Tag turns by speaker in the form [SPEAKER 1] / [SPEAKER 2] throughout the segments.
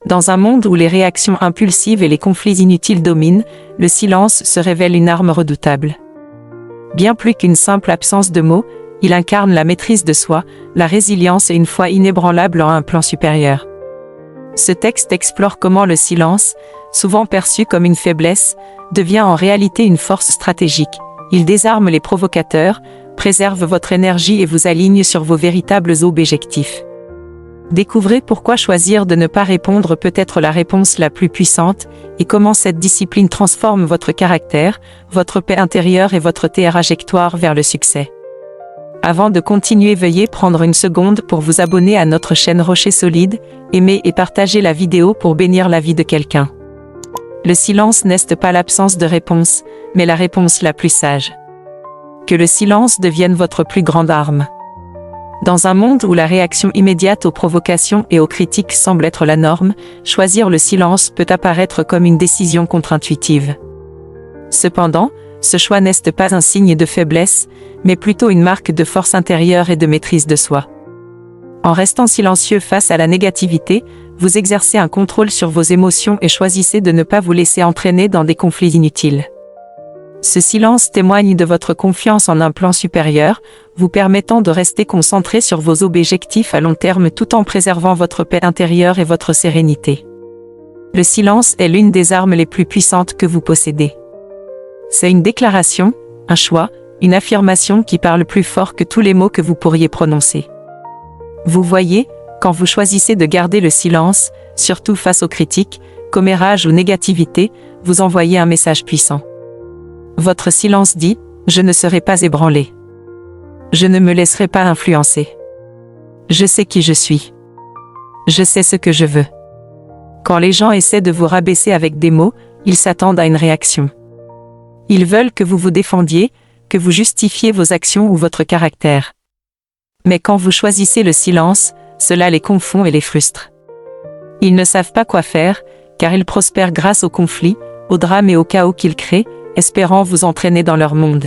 [SPEAKER 1] Dans un monde où les réactions impulsives et les conflits inutiles dominent, le silence se révèle une arme redoutable. Bien plus qu'une simple absence de mots, il incarne la maîtrise de soi, la résilience et une foi inébranlable en un plan supérieur. Ce texte explore comment le silence, souvent perçu comme une faiblesse, devient en réalité une force stratégique. Il désarme les provocateurs, préserve votre énergie et vous aligne sur vos véritables objectifs. Découvrez pourquoi choisir de ne pas répondre peut être la réponse la plus puissante et comment cette discipline transforme votre caractère, votre paix intérieure et votre trajectoire vers le succès. Avant de continuer, veuillez prendre une seconde pour vous abonner à notre chaîne Rocher Solide, aimer et partager la vidéo pour bénir la vie de quelqu'un. Le silence n'est pas l'absence de réponse, mais la réponse la plus sage. Que le silence devienne votre plus grande arme. Dans un monde où la réaction immédiate aux provocations et aux critiques semble être la norme, choisir le silence peut apparaître comme une décision contre-intuitive. Cependant, ce choix n'est pas un signe de faiblesse, mais plutôt une marque de force intérieure et de maîtrise de soi. En restant silencieux face à la négativité, vous exercez un contrôle sur vos émotions et choisissez de ne pas vous laisser entraîner dans des conflits inutiles. Ce silence témoigne de votre confiance en un plan supérieur, vous permettant de rester concentré sur vos objectifs à long terme tout en préservant votre paix intérieure et votre sérénité. Le silence est l'une des armes les plus puissantes que vous possédez. C'est une déclaration, un choix, une affirmation qui parle plus fort que tous les mots que vous pourriez prononcer. Vous voyez, quand vous choisissez de garder le silence, surtout face aux critiques, commérages ou négativité, vous envoyez un message puissant. Votre silence dit « Je ne serai pas ébranlé. Je ne me laisserai pas influencer. Je sais qui je suis. Je sais ce que je veux. » Quand les gens essaient de vous rabaisser avec des mots, ils s'attendent à une réaction. Ils veulent que vous vous défendiez, que vous justifiez vos actions ou votre caractère. Mais quand vous choisissez le silence, cela les confond et les frustre. Ils ne savent pas quoi faire, car ils prospèrent grâce aux conflits, aux drames et au chaos qu'ils créent, espérant vous entraîner dans leur monde.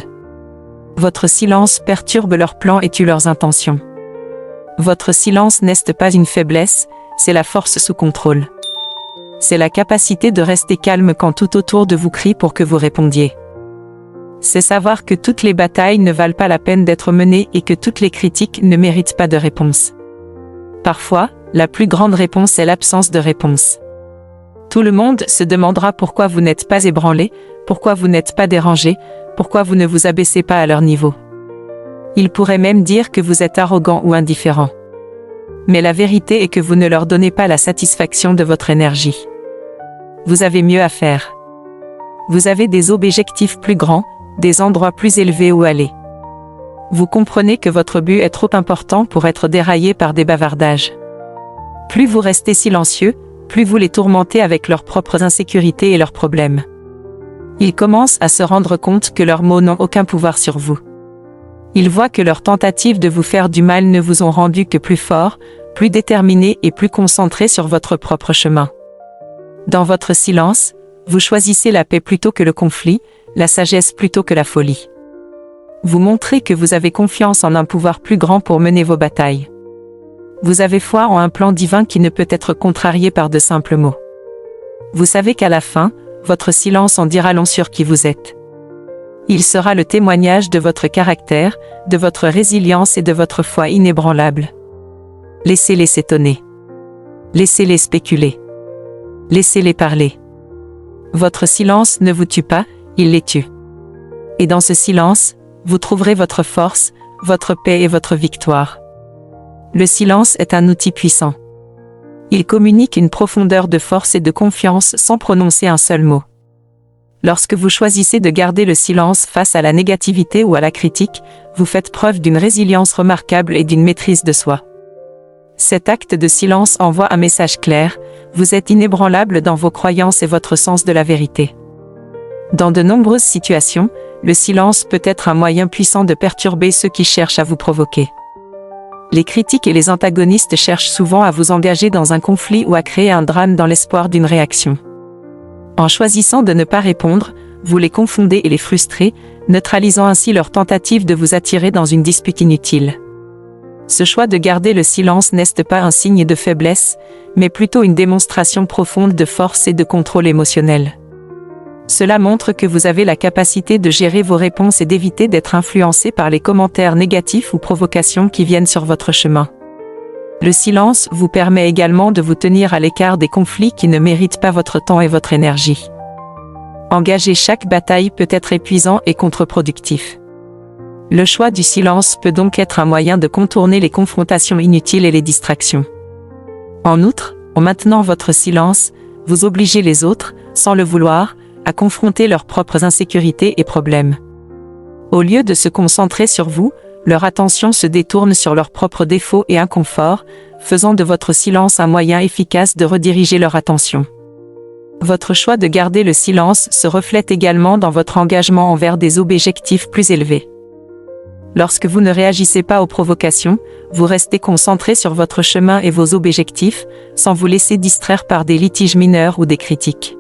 [SPEAKER 1] Votre silence perturbe leurs plans et tue leurs intentions. Votre silence n'est pas une faiblesse, c'est la force sous contrôle. C'est la capacité de rester calme quand tout autour de vous crie pour que vous répondiez. C'est savoir que toutes les batailles ne valent pas la peine d'être menées et que toutes les critiques ne méritent pas de réponse. Parfois, la plus grande réponse est l'absence de réponse. Tout le monde se demandera pourquoi vous n'êtes pas ébranlé, pourquoi vous n'êtes pas dérangé, pourquoi vous ne vous abaissez pas à leur niveau. Ils pourraient même dire que vous êtes arrogant ou indifférent. Mais la vérité est que vous ne leur donnez pas la satisfaction de votre énergie. Vous avez mieux à faire. Vous avez des objectifs plus grands, des endroits plus élevés où aller. Vous comprenez que votre but est trop important pour être déraillé par des bavardages. Plus vous restez silencieux, plus vous les tourmentez avec leurs propres insécurités et leurs problèmes. Ils commencent à se rendre compte que leurs mots n'ont aucun pouvoir sur vous. Ils voient que leurs tentatives de vous faire du mal ne vous ont rendu que plus fort, plus déterminé et plus concentré sur votre propre chemin. Dans votre silence, vous choisissez la paix plutôt que le conflit, la sagesse plutôt que la folie. Vous montrez que vous avez confiance en un pouvoir plus grand pour mener vos batailles. Vous avez foi en un plan divin qui ne peut être contrarié par de simples mots. Vous savez qu'à la fin, votre silence en dira long sur qui vous êtes. Il sera le témoignage de votre caractère, de votre résilience et de votre foi inébranlable. Laissez-les s'étonner. Laissez-les spéculer. Laissez-les parler. Votre silence ne vous tue pas, il les tue. Et dans ce silence, vous trouverez votre force, votre paix et votre victoire. Le silence est un outil puissant. Il communique une profondeur de force et de confiance sans prononcer un seul mot. Lorsque vous choisissez de garder le silence face à la négativité ou à la critique, vous faites preuve d'une résilience remarquable et d'une maîtrise de soi. Cet acte de silence envoie un message clair, vous êtes inébranlable dans vos croyances et votre sens de la vérité. Dans de nombreuses situations, le silence peut être un moyen puissant de perturber ceux qui cherchent à vous provoquer. Les critiques et les antagonistes cherchent souvent à vous engager dans un conflit ou à créer un drame dans l'espoir d'une réaction. En choisissant de ne pas répondre, vous les confondez et les frustrez, neutralisant ainsi leur tentative de vous attirer dans une dispute inutile. Ce choix de garder le silence n'est pas un signe de faiblesse, mais plutôt une démonstration profonde de force et de contrôle émotionnel. Cela montre que vous avez la capacité de gérer vos réponses et d'éviter d'être influencé par les commentaires négatifs ou provocations qui viennent sur votre chemin. Le silence vous permet également de vous tenir à l'écart des conflits qui ne méritent pas votre temps et votre énergie. Engager chaque bataille peut être épuisant et contre-productif. Le choix du silence peut donc être un moyen de contourner les confrontations inutiles et les distractions. En outre, en maintenant votre silence, vous obligez les autres, sans le vouloir, à confronter leurs propres insécurités et problèmes. Au lieu de se concentrer sur vous, leur attention se détourne sur leurs propres défauts et inconforts, faisant de votre silence un moyen efficace de rediriger leur attention. Votre choix de garder le silence se reflète également dans votre engagement envers des objectifs plus élevés. Lorsque vous ne réagissez pas aux provocations, vous restez concentré sur votre chemin et vos objectifs, sans vous laisser distraire par des litiges mineurs ou des critiques.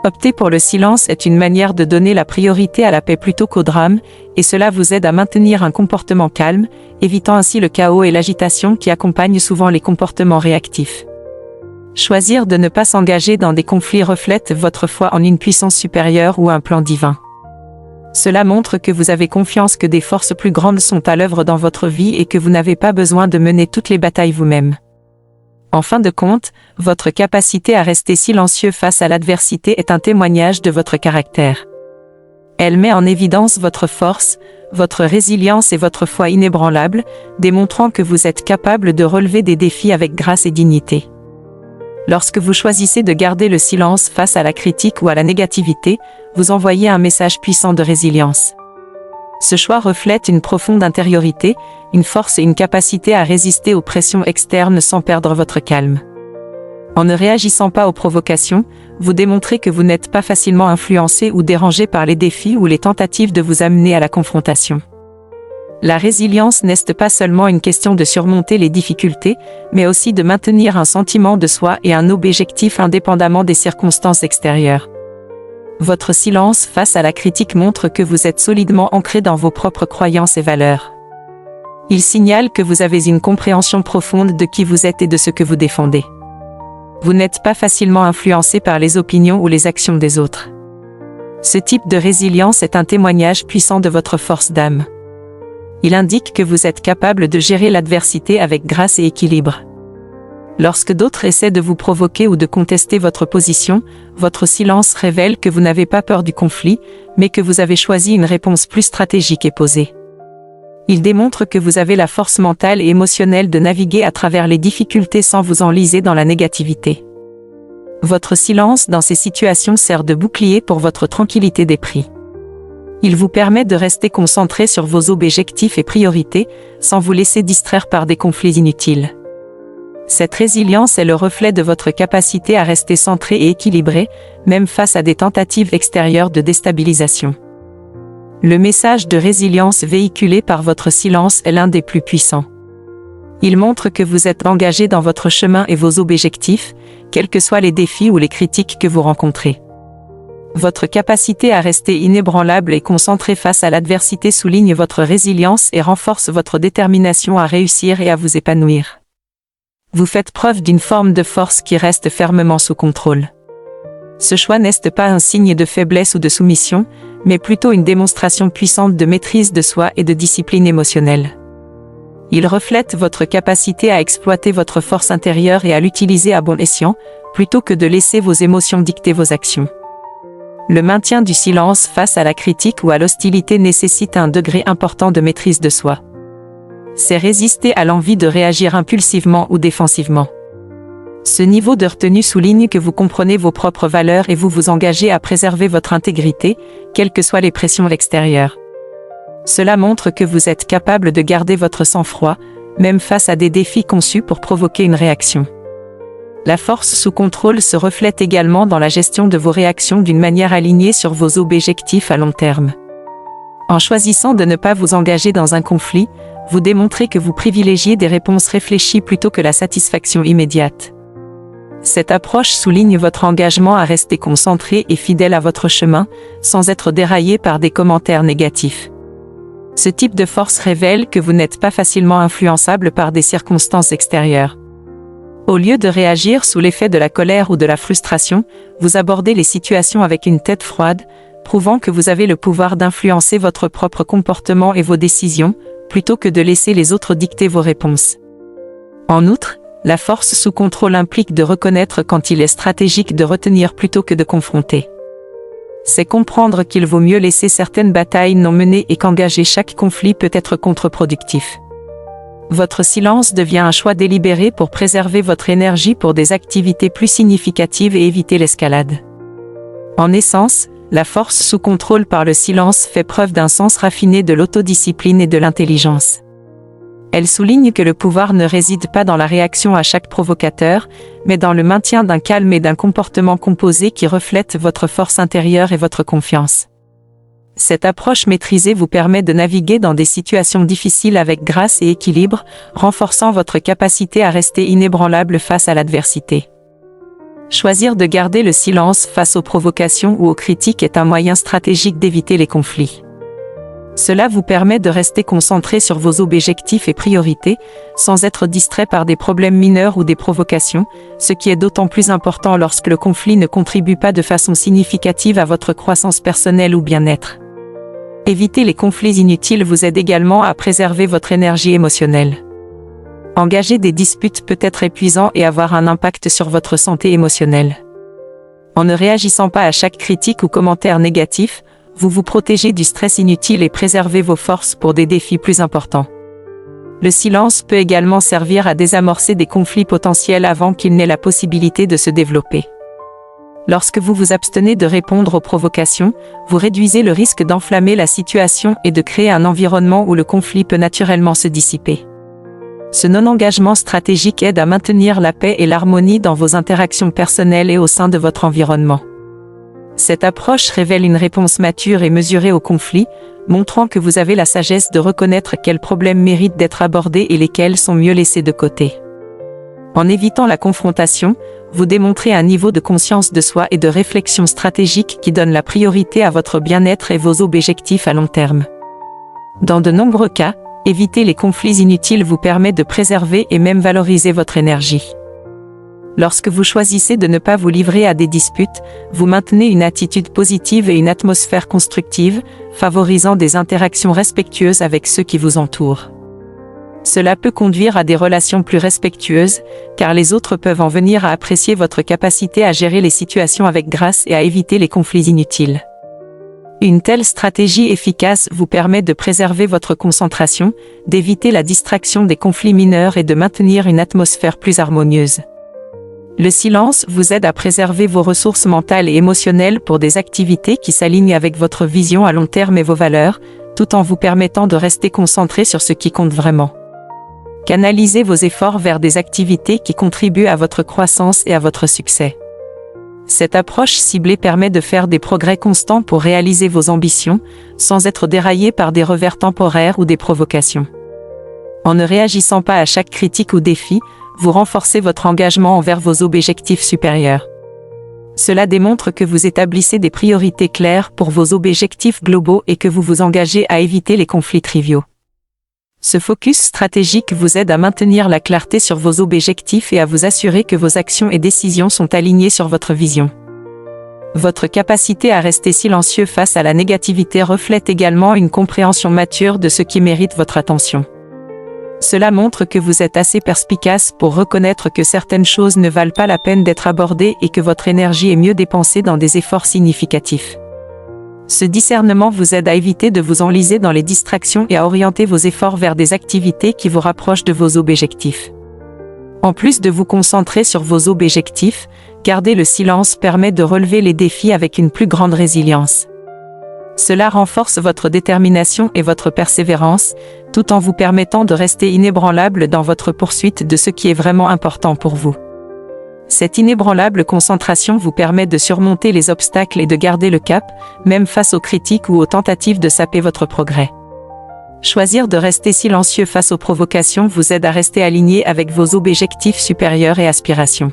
[SPEAKER 1] Opter pour le silence est une manière de donner la priorité à la paix plutôt qu'au drame, et cela vous aide à maintenir un comportement calme, évitant ainsi le chaos et l'agitation qui accompagnent souvent les comportements réactifs. Choisir de ne pas s'engager dans des conflits reflète votre foi en une puissance supérieure ou un plan divin. Cela montre que vous avez confiance que des forces plus grandes sont à l'œuvre dans votre vie et que vous n'avez pas besoin de mener toutes les batailles vous-même. En fin de compte, votre capacité à rester silencieux face à l'adversité est un témoignage de votre caractère. Elle met en évidence votre force, votre résilience et votre foi inébranlable, démontrant que vous êtes capable de relever des défis avec grâce et dignité. Lorsque vous choisissez de garder le silence face à la critique ou à la négativité, vous envoyez un message puissant de résilience. Ce choix reflète une profonde intériorité, une force et une capacité à résister aux pressions externes sans perdre votre calme. En ne réagissant pas aux provocations, vous démontrez que vous n'êtes pas facilement influencé ou dérangé par les défis ou les tentatives de vous amener à la confrontation. La résilience n'est pas seulement une question de surmonter les difficultés, mais aussi de maintenir un sentiment de soi et un objectif indépendamment des circonstances extérieures. Votre silence face à la critique montre que vous êtes solidement ancré dans vos propres croyances et valeurs. Il signale que vous avez une compréhension profonde de qui vous êtes et de ce que vous défendez. Vous n'êtes pas facilement influencé par les opinions ou les actions des autres. Ce type de résilience est un témoignage puissant de votre force d'âme. Il indique que vous êtes capable de gérer l'adversité avec grâce et équilibre. Lorsque d'autres essaient de vous provoquer ou de contester votre position, votre silence révèle que vous n'avez pas peur du conflit, mais que vous avez choisi une réponse plus stratégique et posée. Il démontre que vous avez la force mentale et émotionnelle de naviguer à travers les difficultés sans vous enliser dans la négativité. Votre silence dans ces situations sert de bouclier pour votre tranquillité d'esprit. Il vous permet de rester concentré sur vos objectifs et priorités, sans vous laisser distraire par des conflits inutiles. Cette résilience est le reflet de votre capacité à rester centré et équilibré, même face à des tentatives extérieures de déstabilisation. Le message de résilience véhiculé par votre silence est l'un des plus puissants. Il montre que vous êtes engagé dans votre chemin et vos objectifs, quels que soient les défis ou les critiques que vous rencontrez. Votre capacité à rester inébranlable et concentré face à l'adversité souligne votre résilience et renforce votre détermination à réussir et à vous épanouir. Vous faites preuve d'une forme de force qui reste fermement sous contrôle. Ce choix n'est pas un signe de faiblesse ou de soumission, mais plutôt une démonstration puissante de maîtrise de soi et de discipline émotionnelle. Il reflète votre capacité à exploiter votre force intérieure et à l'utiliser à bon escient, plutôt que de laisser vos émotions dicter vos actions. Le maintien du silence face à la critique ou à l'hostilité nécessite un degré important de maîtrise de soi. C'est résister à l'envie de réagir impulsivement ou défensivement. Ce niveau de retenue souligne que vous comprenez vos propres valeurs et vous vous engagez à préserver votre intégrité, quelles que soient les pressions extérieures. Cela montre que vous êtes capable de garder votre sang-froid, même face à des défis conçus pour provoquer une réaction. La force sous contrôle se reflète également dans la gestion de vos réactions d'une manière alignée sur vos objectifs à long terme. En choisissant de ne pas vous engager dans un conflit, vous démontrez que vous privilégiez des réponses réfléchies plutôt que la satisfaction immédiate. Cette approche souligne votre engagement à rester concentré et fidèle à votre chemin, sans être déraillé par des commentaires négatifs. Ce type de force révèle que vous n'êtes pas facilement influençable par des circonstances extérieures. Au lieu de réagir sous l'effet de la colère ou de la frustration, vous abordez les situations avec une tête froide, prouvant que vous avez le pouvoir d'influencer votre propre comportement et vos décisions, plutôt que de laisser les autres dicter vos réponses. En outre, la force sous contrôle implique de reconnaître quand il est stratégique de retenir plutôt que de confronter. C'est comprendre qu'il vaut mieux laisser certaines batailles non menées et qu'engager chaque conflit peut être contre-productif. Votre silence devient un choix délibéré pour préserver votre énergie pour des activités plus significatives et éviter l'escalade. En essence, la force sous contrôle par le silence fait preuve d'un sens raffiné de l'autodiscipline et de l'intelligence. Elle souligne que le pouvoir ne réside pas dans la réaction à chaque provocateur, mais dans le maintien d'un calme et d'un comportement composé qui reflète votre force intérieure et votre confiance. Cette approche maîtrisée vous permet de naviguer dans des situations difficiles avec grâce et équilibre, renforçant votre capacité à rester inébranlable face à l'adversité. Choisir de garder le silence face aux provocations ou aux critiques est un moyen stratégique d'éviter les conflits. Cela vous permet de rester concentré sur vos objectifs et priorités, sans être distrait par des problèmes mineurs ou des provocations, ce qui est d'autant plus important lorsque le conflit ne contribue pas de façon significative à votre croissance personnelle ou bien-être. Éviter les conflits inutiles vous aide également à préserver votre énergie émotionnelle. Engager des disputes peut être épuisant et avoir un impact sur votre santé émotionnelle. En ne réagissant pas à chaque critique ou commentaire négatif, vous vous protégez du stress inutile et préservez vos forces pour des défis plus importants. Le silence peut également servir à désamorcer des conflits potentiels avant qu'ils n'aient la possibilité de se développer. Lorsque vous vous abstenez de répondre aux provocations, vous réduisez le risque d'enflammer la situation et de créer un environnement où le conflit peut naturellement se dissiper. Ce non-engagement stratégique aide à maintenir la paix et l'harmonie dans vos interactions personnelles et au sein de votre environnement. Cette approche révèle une réponse mature et mesurée au conflit, montrant que vous avez la sagesse de reconnaître quels problèmes méritent d'être abordés et lesquels sont mieux laissés de côté. En évitant la confrontation, vous démontrez un niveau de conscience de soi et de réflexion stratégique qui donne la priorité à votre bien-être et vos objectifs à long terme. Dans de nombreux cas, éviter les conflits inutiles vous permet de préserver et même valoriser votre énergie. Lorsque vous choisissez de ne pas vous livrer à des disputes, vous maintenez une attitude positive et une atmosphère constructive, favorisant des interactions respectueuses avec ceux qui vous entourent. Cela peut conduire à des relations plus respectueuses, car les autres peuvent en venir à apprécier votre capacité à gérer les situations avec grâce et à éviter les conflits inutiles. Une telle stratégie efficace vous permet de préserver votre concentration, d'éviter la distraction des conflits mineurs et de maintenir une atmosphère plus harmonieuse. Le silence vous aide à préserver vos ressources mentales et émotionnelles pour des activités qui s'alignent avec votre vision à long terme et vos valeurs, tout en vous permettant de rester concentré sur ce qui compte vraiment. Canalisez vos efforts vers des activités qui contribuent à votre croissance et à votre succès. Cette approche ciblée permet de faire des progrès constants pour réaliser vos ambitions, sans être déraillé par des revers temporaires ou des provocations. En ne réagissant pas à chaque critique ou défi, vous renforcez votre engagement envers vos objectifs supérieurs. Cela démontre que vous établissez des priorités claires pour vos objectifs globaux et que vous vous engagez à éviter les conflits triviaux. Ce focus stratégique vous aide à maintenir la clarté sur vos objectifs et à vous assurer que vos actions et décisions sont alignées sur votre vision. Votre capacité à rester silencieux face à la négativité reflète également une compréhension mature de ce qui mérite votre attention. Cela montre que vous êtes assez perspicace pour reconnaître que certaines choses ne valent pas la peine d'être abordées et que votre énergie est mieux dépensée dans des efforts significatifs. Ce discernement vous aide à éviter de vous enliser dans les distractions et à orienter vos efforts vers des activités qui vous rapprochent de vos objectifs. En plus de vous concentrer sur vos objectifs, garder le silence permet de relever les défis avec une plus grande résilience. Cela renforce votre détermination et votre persévérance, tout en vous permettant de rester inébranlable dans votre poursuite de ce qui est vraiment important pour vous. Cette inébranlable concentration vous permet de surmonter les obstacles et de garder le cap, même face aux critiques ou aux tentatives de saper votre progrès. Choisir de rester silencieux face aux provocations vous aide à rester aligné avec vos objectifs supérieurs et aspirations.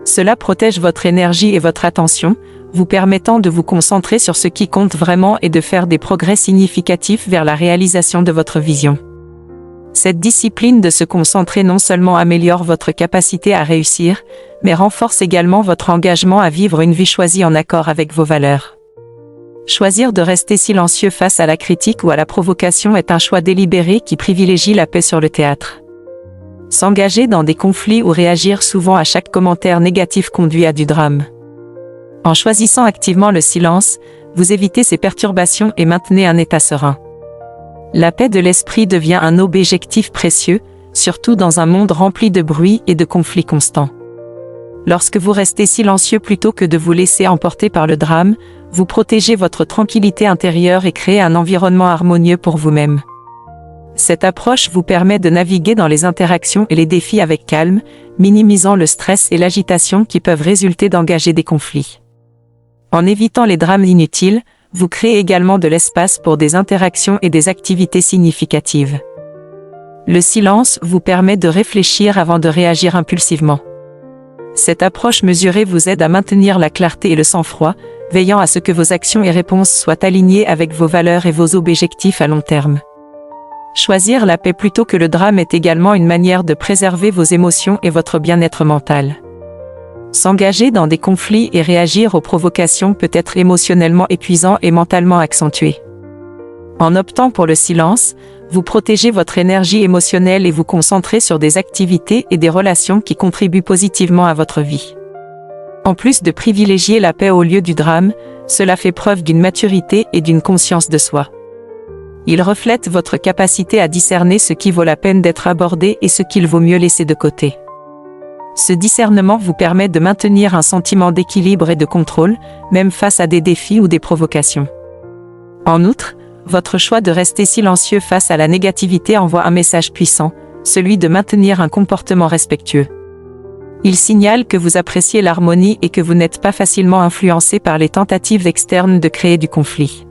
[SPEAKER 1] Cela protège votre énergie et votre attention, vous permettant de vous concentrer sur ce qui compte vraiment et de faire des progrès significatifs vers la réalisation de votre vision. Cette discipline de se concentrer non seulement améliore votre capacité à réussir, mais renforce également votre engagement à vivre une vie choisie en accord avec vos valeurs. Choisir de rester silencieux face à la critique ou à la provocation est un choix délibéré qui privilégie la paix sur le théâtre. S'engager dans des conflits ou réagir souvent à chaque commentaire négatif conduit à du drame. En choisissant activement le silence, vous évitez ces perturbations et maintenez un état serein. La paix de l'esprit devient un objectif précieux, surtout dans un monde rempli de bruit et de conflits constants. Lorsque vous restez silencieux plutôt que de vous laisser emporter par le drame, vous protégez votre tranquillité intérieure et créez un environnement harmonieux pour vous-même. Cette approche vous permet de naviguer dans les interactions et les défis avec calme, minimisant le stress et l'agitation qui peuvent résulter d'engager des conflits. En évitant les drames inutiles, vous créez également de l'espace pour des interactions et des activités significatives. Le silence vous permet de réfléchir avant de réagir impulsivement. Cette approche mesurée vous aide à maintenir la clarté et le sang-froid, veillant à ce que vos actions et réponses soient alignées avec vos valeurs et vos objectifs à long terme. Choisir la paix plutôt que le drame est également une manière de préserver vos émotions et votre bien-être mental. S'engager dans des conflits et réagir aux provocations peut être émotionnellement épuisant et mentalement accentué. En optant pour le silence, vous protégez votre énergie émotionnelle et vous concentrez sur des activités et des relations qui contribuent positivement à votre vie. En plus de privilégier la paix au lieu du drame, cela fait preuve d'une maturité et d'une conscience de soi. Il reflète votre capacité à discerner ce qui vaut la peine d'être abordé et ce qu'il vaut mieux laisser de côté. Ce discernement vous permet de maintenir un sentiment d'équilibre et de contrôle, même face à des défis ou des provocations. En outre, votre choix de rester silencieux face à la négativité envoie un message puissant, celui de maintenir un comportement respectueux. Il signale que vous appréciez l'harmonie et que vous n'êtes pas facilement influencé par les tentatives externes de créer du conflit.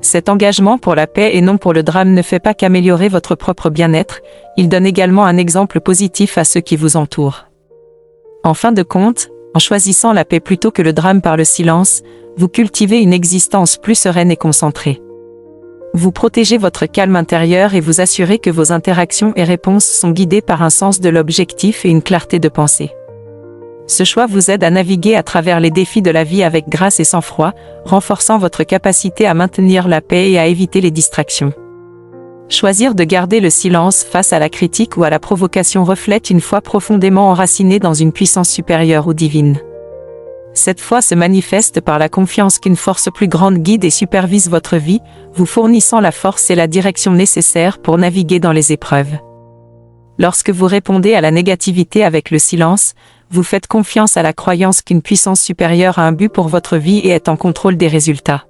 [SPEAKER 1] Cet engagement pour la paix et non pour le drame ne fait pas qu'améliorer votre propre bien-être, il donne également un exemple positif à ceux qui vous entourent. En fin de compte, en choisissant la paix plutôt que le drame par le silence, vous cultivez une existence plus sereine et concentrée. Vous protégez votre calme intérieur et vous assurez que vos interactions et réponses sont guidées par un sens de l'objectif et une clarté de pensée. Ce choix vous aide à naviguer à travers les défis de la vie avec grâce et sang-froid, renforçant votre capacité à maintenir la paix et à éviter les distractions. Choisir de garder le silence face à la critique ou à la provocation reflète une foi profondément enracinée dans une puissance supérieure ou divine. Cette foi se manifeste par la confiance qu'une force plus grande guide et supervise votre vie, vous fournissant la force et la direction nécessaires pour naviguer dans les épreuves. Lorsque vous répondez à la négativité avec le silence, vous faites confiance à la croyance qu'une puissance supérieure a un but pour votre vie et est en contrôle des résultats.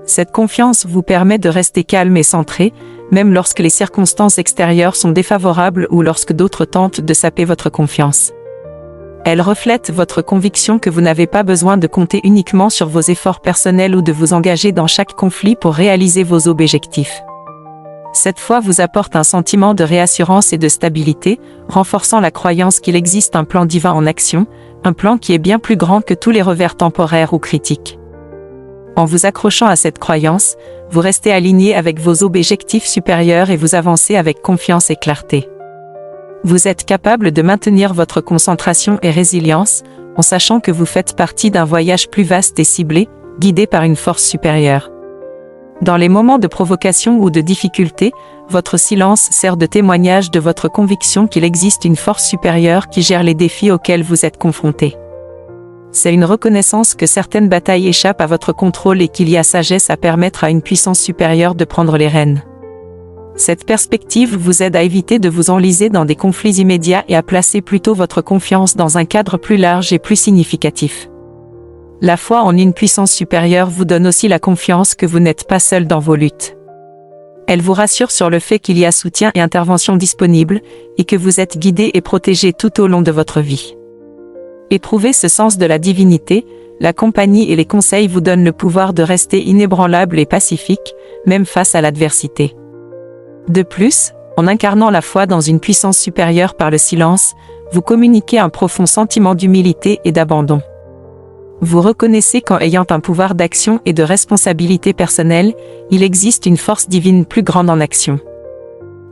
[SPEAKER 1] Cette confiance vous permet de rester calme et centré, même lorsque les circonstances extérieures sont défavorables ou lorsque d'autres tentent de saper votre confiance. Elle reflète votre conviction que vous n'avez pas besoin de compter uniquement sur vos efforts personnels ou de vous engager dans chaque conflit pour réaliser vos objectifs. Cette foi vous apporte un sentiment de réassurance et de stabilité, renforçant la croyance qu'il existe un plan divin en action, un plan qui est bien plus grand que tous les revers temporaires ou critiques. En vous accrochant à cette croyance, vous restez aligné avec vos objectifs supérieurs et vous avancez avec confiance et clarté. Vous êtes capable de maintenir votre concentration et résilience, en sachant que vous faites partie d'un voyage plus vaste et ciblé, guidé par une force supérieure. Dans les moments de provocation ou de difficulté, votre silence sert de témoignage de votre conviction qu'il existe une force supérieure qui gère les défis auxquels vous êtes confrontés. C'est une reconnaissance que certaines batailles échappent à votre contrôle et qu'il y a sagesse à permettre à une puissance supérieure de prendre les rênes. Cette perspective vous aide à éviter de vous enliser dans des conflits immédiats et à placer plutôt votre confiance dans un cadre plus large et plus significatif. La foi en une puissance supérieure vous donne aussi la confiance que vous n'êtes pas seul dans vos luttes. Elle vous rassure sur le fait qu'il y a soutien et intervention disponibles, et que vous êtes guidé et protégé tout au long de votre vie. Éprouvez ce sens de la divinité, la compagnie et les conseils vous donnent le pouvoir de rester inébranlable et pacifique, même face à l'adversité. De plus, en incarnant la foi dans une puissance supérieure par le silence, vous communiquez un profond sentiment d'humilité et d'abandon. Vous reconnaissez qu'en ayant un pouvoir d'action et de responsabilité personnelle, il existe une force divine plus grande en action.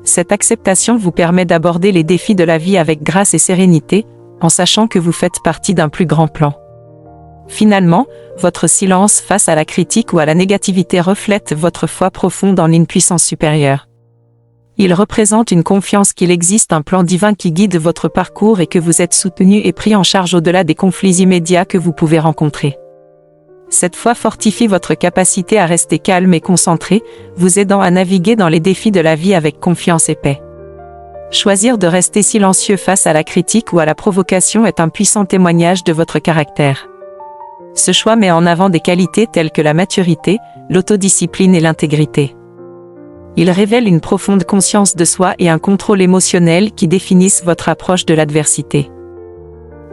[SPEAKER 1] Cette acceptation vous permet d'aborder les défis de la vie avec grâce et sérénité, en sachant que vous faites partie d'un plus grand plan. Finalement, votre silence face à la critique ou à la négativité reflète votre foi profonde en une puissance supérieure. Il représente une confiance qu'il existe un plan divin qui guide votre parcours et que vous êtes soutenu et pris en charge au-delà des conflits immédiats que vous pouvez rencontrer. Cette foi fortifie votre capacité à rester calme et concentré, vous aidant à naviguer dans les défis de la vie avec confiance et paix. Choisir de rester silencieux face à la critique ou à la provocation est un puissant témoignage de votre caractère. Ce choix met en avant des qualités telles que la maturité, l'autodiscipline et l'intégrité. Il révèle une profonde conscience de soi et un contrôle émotionnel qui définissent votre approche de l'adversité.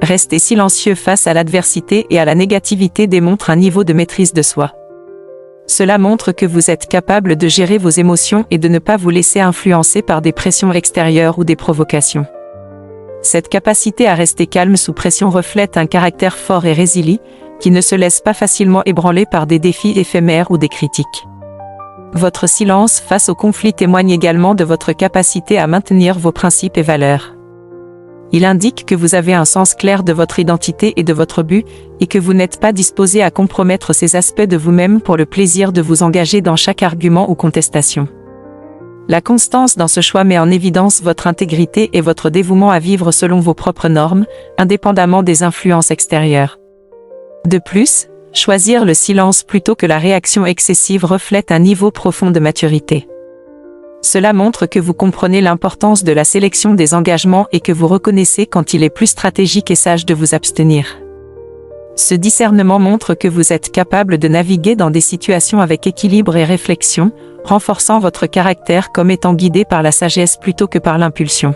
[SPEAKER 1] Rester silencieux face à l'adversité et à la négativité démontre un niveau de maîtrise de soi. Cela montre que vous êtes capable de gérer vos émotions et de ne pas vous laisser influencer par des pressions extérieures ou des provocations. Cette capacité à rester calme sous pression reflète un caractère fort et résilient, qui ne se laisse pas facilement ébranler par des défis éphémères ou des critiques. Votre silence face au conflit témoigne également de votre capacité à maintenir vos principes et valeurs. Il indique que vous avez un sens clair de votre identité et de votre but, et que vous n'êtes pas disposé à compromettre ces aspects de vous-même pour le plaisir de vous engager dans chaque argument ou contestation. La constance dans ce choix met en évidence votre intégrité et votre dévouement à vivre selon vos propres normes, indépendamment des influences extérieures. De plus, choisir le silence plutôt que la réaction excessive reflète un niveau profond de maturité. Cela montre que vous comprenez l'importance de la sélection des engagements et que vous reconnaissez quand il est plus stratégique et sage de vous abstenir. Ce discernement montre que vous êtes capable de naviguer dans des situations avec équilibre et réflexion, renforçant votre caractère comme étant guidé par la sagesse plutôt que par l'impulsion.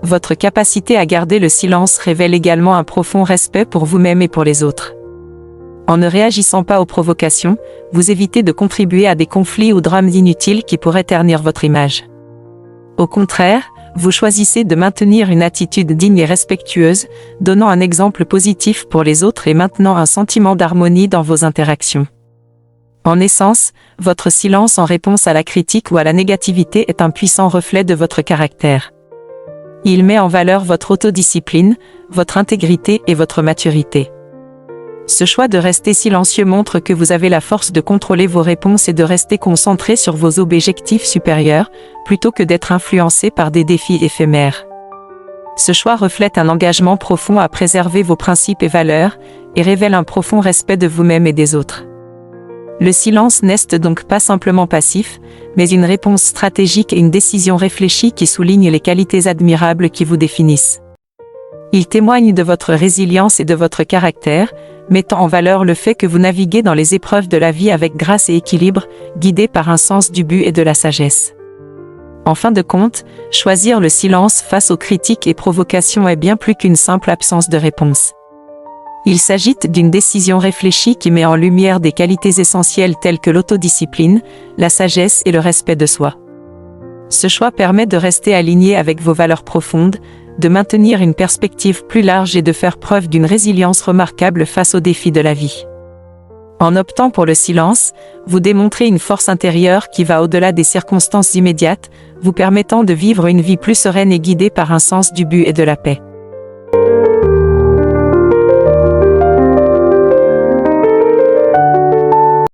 [SPEAKER 1] Votre capacité à garder le silence révèle également un profond respect pour vous-même et pour les autres. En ne réagissant pas aux provocations, vous évitez de contribuer à des conflits ou drames inutiles qui pourraient ternir votre image. Au contraire, vous choisissez de maintenir une attitude digne et respectueuse, donnant un exemple positif pour les autres et maintenant un sentiment d'harmonie dans vos interactions. En essence, votre silence en réponse à la critique ou à la négativité est un puissant reflet de votre caractère. Il met en valeur votre autodiscipline, votre intégrité et votre maturité. Ce choix de rester silencieux montre que vous avez la force de contrôler vos réponses et de rester concentré sur vos objectifs supérieurs, plutôt que d'être influencé par des défis éphémères. Ce choix reflète un engagement profond à préserver vos principes et valeurs, et révèle un profond respect de vous-même et des autres. Le silence n'est donc pas simplement passif, mais une réponse stratégique et une décision réfléchie qui souligne les qualités admirables qui vous définissent. Il témoigne de votre résilience et de votre caractère, mettant en valeur le fait que vous naviguez dans les épreuves de la vie avec grâce et équilibre, guidé par un sens du but et de la sagesse. En fin de compte, choisir le silence face aux critiques et provocations est bien plus qu'une simple absence de réponse. Il s'agit d'une décision réfléchie qui met en lumière des qualités essentielles telles que l'autodiscipline, la sagesse et le respect de soi. Ce choix permet de rester aligné avec vos valeurs profondes, de maintenir une perspective plus large et de faire preuve d'une résilience remarquable face aux défis de la vie. En optant pour le silence, vous démontrez une force intérieure qui va au-delà des circonstances immédiates, vous permettant de vivre une vie plus sereine et guidée par un sens du but et de la paix.